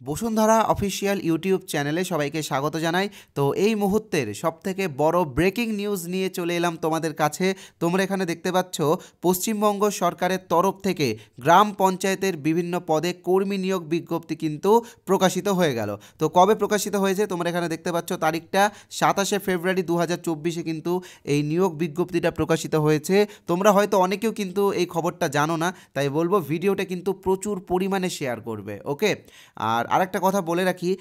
Bashundhara official YouTube চ্যানেলে সবাইকে স্বাগত জানাই। তো এই মুহূর্তের সবথেকে বড় ব্রেকিং নিউজ নিয়ে চলে এলাম তোমাদের কাছে। তোমরা এখানে দেখতে পাচ্ছ পশ্চিমবঙ্গ সরকারের তরফ থেকে গ্রাম পঞ্চায়েতের বিভিন্ন পদে কর্মী নিয়োগ বিজ্ঞপ্তি কিন্তু প্রকাশিত হয়ে গেল। তো কবে প্রকাশিত হয়েছে তোমরা এখানে দেখতে পাচ্ছ, তারিখটা 27শে ফেব্রুয়ারি 2024 কিন্তু এই নিয়োগ বিজ্ঞপ্তিটা প্রকাশিত হয়েছে। তোমরা হয়তো অনেকেও কিন্তু এই খবরটা জানো না, তাই বলবো ভিডিওটা কিন্তু প্রচুর পরিমাণে শেয়ার করবে, ওকে। আর আরেকটা কথা বলে রাখি,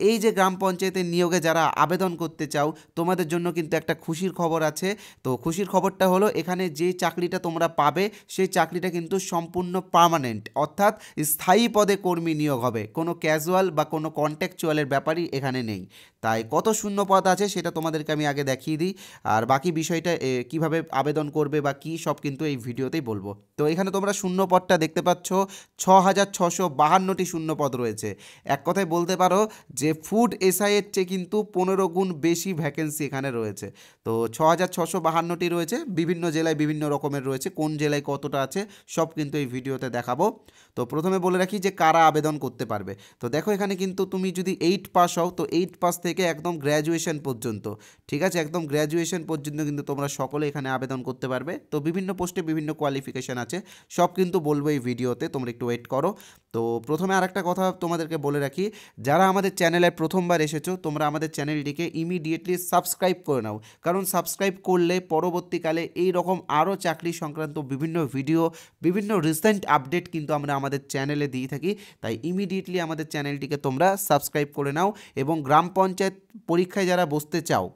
এই যে গ্রাম পঞ্চায়েতের নিয়োগে যারা আবেদন করতে চাও তোমাদের জন্য কিন্তু একটা খুশির খবর আছে। তো খুশির খবরটা হলো, এখানে যে চাকরিটা তোমরা পাবে সেই চাকরিটা কিন্তু সম্পূর্ণ পার্মানেন্ট, অর্থাৎ স্থায়ী পদে কর্মী নিয়োগ হবে। কোনো ক্যাজুয়াল বা কোনো কন্ট্যাকচুয়ালের ব্যাপারই এখানে নেই। তাই কত শূন্য পদ আছে সেটা তোমাদেরকে আমি আগে দেখিয়ে দিই, আর বাকি বিষয়টা কিভাবে আবেদন করবে বা কী সব কিন্তু এই ভিডিওতেই বলবো। তো এখানে তোমরা শূন্য পদটা দেখতে পাচ্ছ, 6,652টি শূন্য পদ রয়েছে। এক কথায় বলতে পারো যে ফুড এসআইয়ের চেয়ে কিন্তু 15 গুণ বেশি ভ্যাকেন্সি এখানে রয়েছে। তো 6,652টি রয়েছে, বিভিন্ন জেলায় বিভিন্ন রকমের রয়েছে, কোন জেলায় কতটা আছে সব কিন্তু এই ভিডিওতে দেখাবো। তো প্রথমে বলে রাখি যে কারা আবেদন করতে পারবে। তো দেখো এখানে কিন্তু তুমি যদি 8 পাস হও, তো 8 পাস থেকে একদম গ্র্যাজুয়েশন পর্যন্ত, ঠিক আছে, একদম গ্র্যাজুয়েশন পর্যন্ত কিন্তু তোমরা সকলে এখানে আবেদন করতে পারবে। তো বিভিন্ন পোস্টে বিভিন্ন কোয়ালিফিকেশান আছে, সব কিন্তু বলবো এই ভিডিওতে, তোমরা একটু ওয়েট করো। তো প্রথমে আরেকটা কথা তোমাদেরকে বলে রাখি, যারা আমাদের চ্যানেলে প্রথমবার এসেছো তোমরা আমাদের চ্যানেলটিকে ইমিডিয়েটলি সাবস্ক্রাইব করে নাও, কারণ সাবস্ক্রাইব করলে পরবর্তীকালে এই রকম আরও চাকরি সংক্রান্ত বিভিন্ন ভিডিও, বিভিন্ন রিসেন্ট আপডেট কিন্তু আমরা আমাদের চ্যানেলে দিয়ে থাকি। তাই ইমিডিয়েটলি আমাদের চ্যানেলটিকে তোমরা সাবস্ক্রাইব করে নাও। এবং গ্রাম পঞ্চায়েত পরীক্ষায় যারা বসতে চাও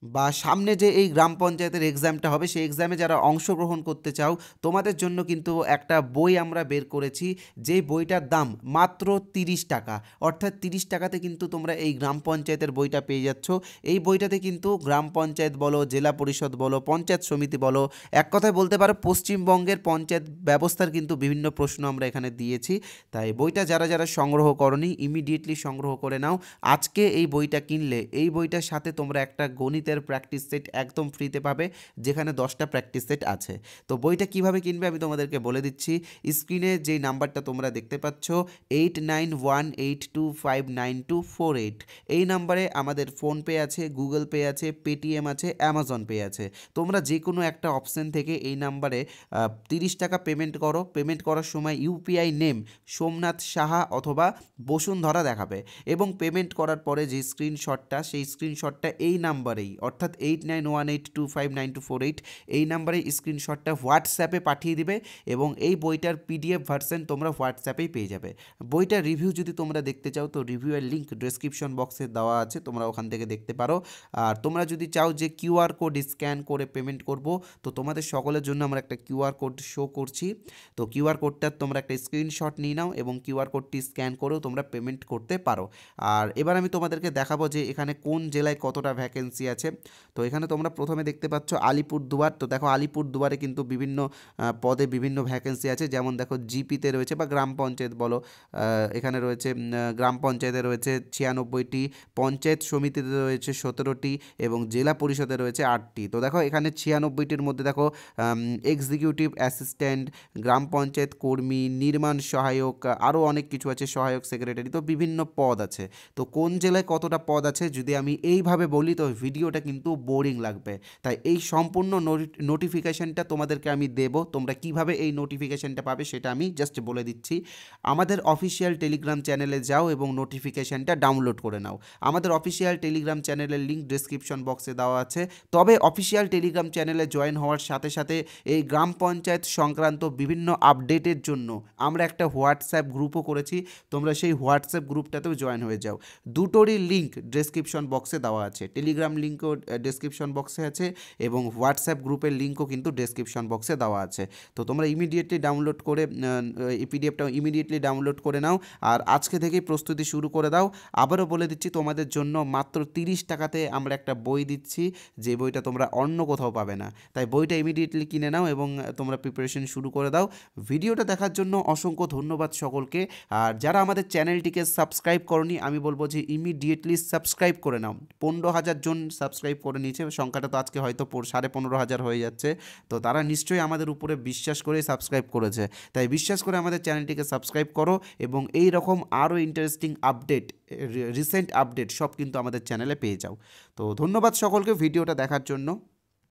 বা সামনে যে এই গ্রাম পঞ্চায়েতের এক্সামটা হবে সেই এক্সামে যারা অংশগ্রহণ করতে চাও তোমাদের জন্য কিন্তু একটা বই আমরা বের করেছি, যেই বইটার দাম মাত্র 30 টাকা। অর্থাৎ 30 টাকাতে কিন্তু তোমরা এই গ্রাম পঞ্চায়েতের বইটা পেয়ে যাচ্ছ। এই বইটাতে কিন্তু গ্রাম পঞ্চায়েত বলো, জেলা পরিষদ বলো, পঞ্চায়েত সমিতি বলো, এক কথায় বলতে পারো পশ্চিমবঙ্গের পঞ্চায়েত ব্যবস্থার কিন্তু বিভিন্ন প্রশ্ন আমরা এখানে দিয়েছি। তাই বইটা যারা যারা সংগ্রহ করনি ইমিডিয়েটলি সংগ্রহ করে নাও। আজকে এই বইটা কিনলে এই বইটার সাথে তোমরা একটা গণিতের প্র্যাকটিস সেট একদম ফ্রিতে পাবে, যেখানে 10টা প্র্যাকটিস সেট আছে। তো বইটা কিভাবে কিনবে আমি তোমাদেরকে বলে দিচ্ছি। স্ক্রিনে যেই নাম্বারটা তোমরা দেখতে পাচ্ছ 8918259248, এই নাম্বারে আমাদের ফোনপে আছে, গুগল পে আছে, পেটিএম আছে, অ্যামাজন পে আছে। তোমরা যে কোনো একটা অপশন থেকে এই নাম্বারে 30 টাকা পেমেন্ট করো। পেমেন্ট করার সময় ইউপিআই নেম সোমনাথ সাহা অথবা বসুন্ধরা দেখাবে, এবং পেমেন্ট করার পরে যে স্ক্রিনশটটা সেই স্ক্রিনশটটা এই নাম্বারেই, অর্থাৎ 8918259248, এই নাম্বারে স্ক্রিনশটটা হোয়াটসঅ্যাপে পাঠিয়ে দিবে, এবং এই বইটার পিডিএফ ভার্সন তোমরা হোয়াটসঅ্যাপেই পেয়ে যাবে। বইটার রিভিউ যদি তোমরা দেখতে চাও তো রিভিউয়ের লিঙ্ক ডেসক্রিপশন বক্সে দেওয়া আছে, তোমরা ওখান থেকে দেখতে পারো। আর তোমরা যদি চাও যে কিউআর কোড স্ক্যান করে পেমেন্ট করব, তো তোমাদের সকলের জন্য আমরা একটা কিউআর কোড শো করছি। তো কিউআর কোডটার তোমরা একটা স্ক্রিনশট নিয়ে নাও এবং কিউআর কোডটি স্ক্যান করেও তোমরা পেমেন্ট করতে পারো। আর এবার আমি তোমাদেরকে দেখাবো যে এখানে কোন জেলায় কতটা ভ্যাকেন্সি আছে। তো এখানে তোমরা প্রথমে দেখতে পাচ্ছ আলিপুরদুয়ার। তো দেখো আলিপুরদুয়ারে কিন্তু বিভিন্ন পদে বিভিন্ন ভ্যাকেন্সি আছে, যেমন দেখো জিপিতে রয়েছে বা গ্রাম পঞ্চায়েত বলো, এখানে রয়েছে গ্রাম পঞ্চায়েতে রয়েছে 96টি, পঞ্চায়েত সমিতিতে রয়েছে 17টি, এবং জেলা পরিষদে রয়েছে 8টি। তো দেখো এখানে 96টির মধ্যে দেখো এক্সিকিউটিভ অ্যাসিস্ট্যান্ট, গ্রাম পঞ্চায়েত কর্মী, নির্মাণ সহায়ক, আরও অনেক কিছু আছে, সহায়ক সেক্রেটারি, তো বিভিন্ন পদ আছে। তো কোন জেলায় কতটা পদ আছে যদি আমি এইভাবে বলি তো ভিডিওটা কিন্তু বোরিং লাগবে। তাই এই সম্পূর্ণ নোটিফিকেশানটা তোমাদেরকে আমি দেব। তোমরা কিভাবে এই নোটিফিকেশানটা পাবে সেটা আমি জাস্ট বলে দিচ্ছি। আমাদের অফিসিয়াল টেলিগ্রাম চ্যানেলে যাও এবং নোটিফিকেশানটা ডাউনলোড করে নাও। আমাদের অফিসিয়াল টেলিগ্রাম চ্যানেলের লিঙ্ক ডেসক্রিপশন বক্সে দেওয়া আছে। তবে অফিসিয়াল টেলিগ্রাম চ্যানেলে জয়েন হওয়ার সাথে সাথে এই গ্রাম পঞ্চায়েত সংক্রান্ত বিভিন্ন আপডেটের জন্য আমরা একটা হোয়াটসঅ্যাপ গ্রুপও করেছি, তোমরা সেই হোয়াটসঅ্যাপ গ্রুপটাতেও জয়েন হয়ে যাও। দুটোরই লিঙ্ক ডেসক্রিপশন বক্সে দেওয়া আছে, টেলিগ্রাম লিঙ্কও ডেসক্রিপশন বক্সে আছে এবং হোয়াটসঅ্যাপ গ্রুপের লিঙ্কও কিন্তু ডেসক্রিপশন বক্সে দেওয়া আছে। তো তোমরা ইমিডিয়েটলি ডাউনলোড করে এই পিডিএফটা ইমিডিয়েটলি ডাউনলোড করে নাও, আর আজকে থেকেই প্রস্তুতি শুরু করে দাও। আবারও বলে দিচ্ছি তোমাদের জন্য মাত্র 30 টাকাতে আমরা একটা বই দিচ্ছি, যে বইটা তোমরা অন্য কোথাও পাবে না। তাই বইটা ইমিডিয়েটলি কিনে নাও এবং তোমরা প্রিপারেশন শুরু করে দাও। ভিডিওটা দেখার জন্য অসংখ্য ধন্যবাদ সকলকে। আর যারা আমাদের চ্যানেলটিকে সাবস্ক্রাইব করনি আমি বলবো যে ইমিডিয়েটলি সাবস্ক্রাইব করে নাও। 15,000 জন সাবস্ক্রাইব করে নিয়েছে, সংখ্যাটা তো আজকে হয়তো 15,500 হয়ে যাচ্ছে। তো তারা নিশ্চয়ই আমাদের উপরে বিশ্বাস করেই সাবস্ক্রাইব করেছে। তাই বিশ্বাস করে আমাদের চ্যানেলটিকে সাবস্ক্রাইব করো এবং এই রকম আরও ইন্টারেস্টিং আপডেট, রিসেন্ট আপডেট সব কিন্তু আমাদের চ্যানেলে পেয়ে যাও। তো ধন্যবাদ সকলকে ভিডিওটা দেখার জন্য।